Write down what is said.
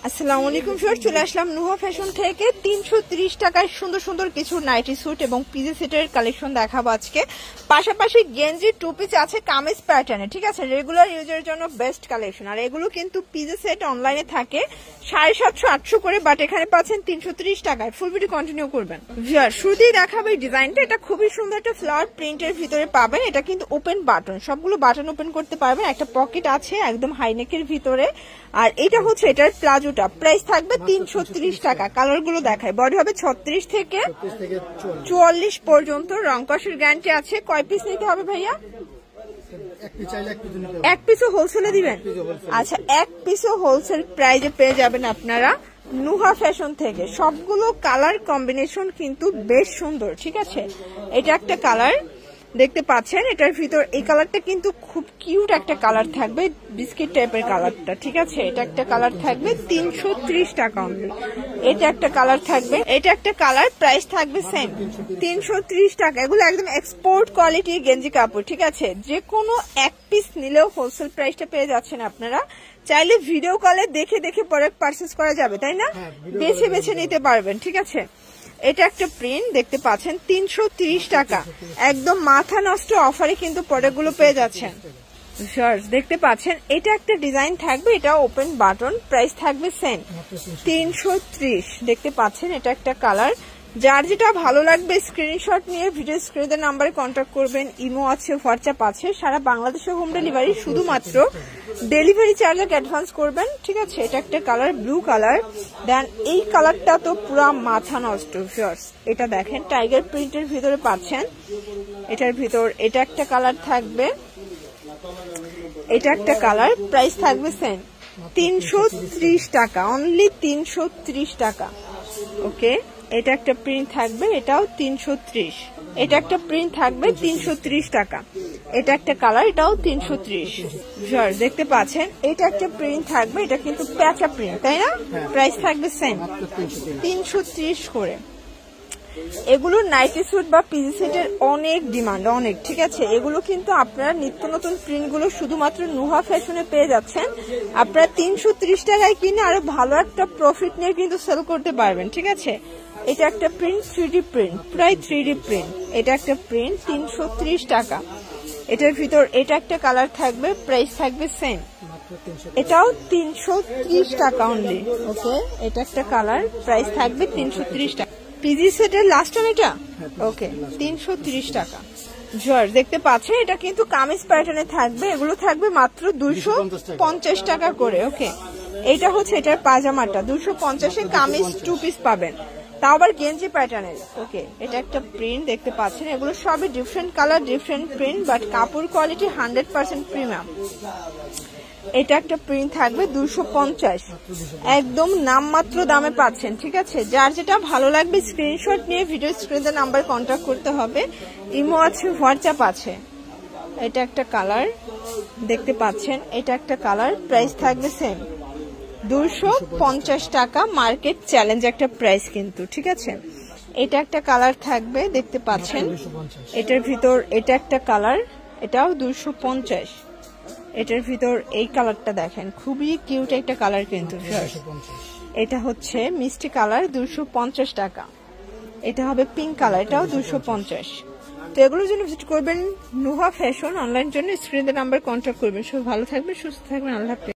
আসসালামু আলাইকুম ভিউয়ার্স, চলে আসলাম নুহা ফ্যাশন থেকে 330 টাকায় সুন্দর সুন্দর কিছু নাইটি স্যুট এবং পিজি সেটের কালেকশন দেখাবো আজকে। পাশাপাশি গেঞ্জি টু পিস আছে কামিজ প্যাটার্নে, ঠিক আছে, রেগুলার ইউজের জন্য বেস্ট কালেকশন। আর এগুলো কিন্তু পিজি সেট অনলাইনে থাকে 750-800 করে, বাট এখানে পাচ্ছেন 330 টাকায়। ফুল ভিডিও কন্টিনিউ করবেন ভিউয়ার্স। শুরুতেই দেখাবো এই ডিজাইনটা, এটা খুবই সুন্দর একটা ফ্লাওয়ার প্রিন্টের ভিতরে পাবেন। এটা কিন্তু ওপেন বাটন, সবগুলো বাটন ওপেন করতে পারবেন। একটা পকেট আছে একদম হাইনেকের ভিতরে। আর এটা হচ্ছে এটার প্লাজোটা, প্রাইস থাকবে 330 টাকা। কালার গুলো দেখায়, বডি হবে 36 থেকে 44 পর্যন্ত। রং কষের গ্যারান্টি আছে। কয় পিস নিতে হবে ভাইয়া? এক পিসও হোলসেলে দিবেন? আচ্ছা, এক পিসও হোলসেল প্রাইজে পেয়ে যাবেন আপনারা নুহা ফ্যাশন থেকে। সবগুলো কালার কম্বিনেশন কিন্তু বেশ সুন্দর, ঠিক আছে। এটা একটা কালার দেখতে পাচ্ছেন, এটার ভিতর এই কালারটা কিন্তু খুব কিউট একটা কালার থাকবে, বিস্কিট টাইপের কালারটা, ঠিক আছে। এটা একটা কালার থাকবে 330 টাকা অনলি। এটা একটা কালার থাকবে, এটা একটা কালার, প্রাইস থাকবে সেম 330 টাকা। এগুলো একদম এক্সপোর্ট কোয়ালিটির গেঞ্জি কাপড়, ঠিক আছে। যে কোনো এক পিস নিলেও হোলসেল প্রাইসটা পেয়ে যাচ্ছেন আপনারা। চাইলে ভিডিও কলে দেখে দেখে পরে পারচেজ করা যাবে, তাই না? বেছে বেছে নিতে পারবেন, ঠিক আছে। এটা একটা প্রিন্ট দেখতে পাচ্ছেন 330 টাকা, একদম মাথা নষ্ট অফারে কিন্তু প্রোডাক্টগুলো পেয়ে যাচ্ছেন। দেখতে পাচ্ছেন এটা একটা ডিজাইন থাকবে, এটা ওপেন বাটন, প্রাইস থাকবে সেম 330। দেখতে পাচ্ছেন এটা একটা কালার। যার যেটা ভালো লাগবে স্ক্রিনশট নিয়ে ভিডিও স্ক্রিনের নাম্বারে কন্ট্যাক্ট করবেন। ইমো আছে, হোয়াটসঅ্যাপ আছে, সারা বাংলাদেশে হোম ডেলিভারি। শুধুমাত্র ডেলিভারি চার্জ অ্যাডভান্স করবেন, ঠিক আছে। এটা একটা কালার, ব্লু কালার। দেন এই কালারটা তো পুরা মাথা নষ্ট ভিউয়ার্স। এটা দেখেন টাইগার প্রিন্টের ভিতরে পাচ্ছেন। এটার ভিতর এটা একটা কালার থাকবে, এটা একটা কালার, প্রাইস থাকবে সেম 330 টাকা, অনলি 330 টাকা। ওকে, এটা একটা প্রিন্ট থাকবে, এটাও 330। এটা একটা প্রিন্ট থাকবে 330 টাকা। এটা একটা কালার, এটাও 330। দেখতে পাচ্ছেন এটা একটা প্রিন্ট থাকবে, এটা কিন্তু প্যাচা প্রিন্ট, তাই না? প্রাইস থাকবে সেম 330 করে। এগুলো নাইটি স্যুট বা পিজি সেটের অনেক ডিমান্ড, অনেক, ঠিক আছে। এগুলো কিন্তু আপনারা নিত্য নতুন প্রিন্ট গুলো শুধুমাত্র নুহা ফ্যাশনে পেয়ে যাচ্ছেন। আপনারা 330 টাকায় কিনে আরো ভালো একটা প্রফিট নিয়ে কিন্তু সেল করতে পারবেন, ঠিক আছে। এটা একটা প্রিন্ট, 3D প্রিন্ট, প্রায় 3D প্রিন্ট। এটা একটা প্রিন্ট 330 টাকা। এটার ভিতর এটা একটা কালার থাকবে, প্রাইস থাকবে সেম, এটাও 330 টাকা অনলি। ওকে, এটা একটা কালার, প্রাইস থাকবে 330 টাকা। পিজি সেটের লাস্ট টাইম এটা, ওকে, 330 টাকা। দেখতে পাচ্ছেন এটা কিন্তু কামিজ প্যাটার্নে থাকবে। এগুলো থাকবে মাত্র 250 টাকা করে। ওকে, এটা হচ্ছে এটার পাজামাটা 250-এ কামিজ টু পিস পাবেন, তাও আবার গেঞ্জি প্যাটার্নের। ওকে, এটা একটা প্রিন্ট দেখতে পাচ্ছেন। এগুলো সবই different colour, different print, but কাপড় কোয়ালিটি 100% প্রিমিয়াম। এটা একটা প্রিন্ট থাকবে 250, একদম নামমাত্র দামে পাচ্ছেন, ঠিক আছে। যার যেটা ভালো লাগবে স্ক্রিনশট নিয়ে ভিডিও স্ক্রিনের নাম্বার কন্ট্যাক্ট করতে হবে। ইমো আছে, হোয়াটসঅ্যাপ আছে। এটা একটা কালার দেখতে পাচ্ছেন, এটা একটা কালার, প্রাইস থাকবে সেম 250 টাকা। মার্কেট চ্যালেঞ্জ একটা প্রাইস কিন্তু, ঠিক আছে। এটা একটা কালার থাকবে দেখতে পাচ্ছেন, এটার ভিতর এটা একটা কালার, এটাও 250। এটার ভিতর এই কালারটা দেখেন, খুবই কিউট একটা কালার কিন্তু। এটা হচ্ছে মিষ্টি কালার, 250 টাকা। এটা হবে পিঙ্ক কালার, এটাও 250। তো এগুলোর জন্য ভিজিট করবেন নুহা ফ্যাশন অনলাইন জন্য, স্ক্রিনের নাম্বার কন্ট্যাক্ট করবেন। সব ভালো থাকবেন, সুস্থ থাকবেন, আল্লাহ হাফেজ।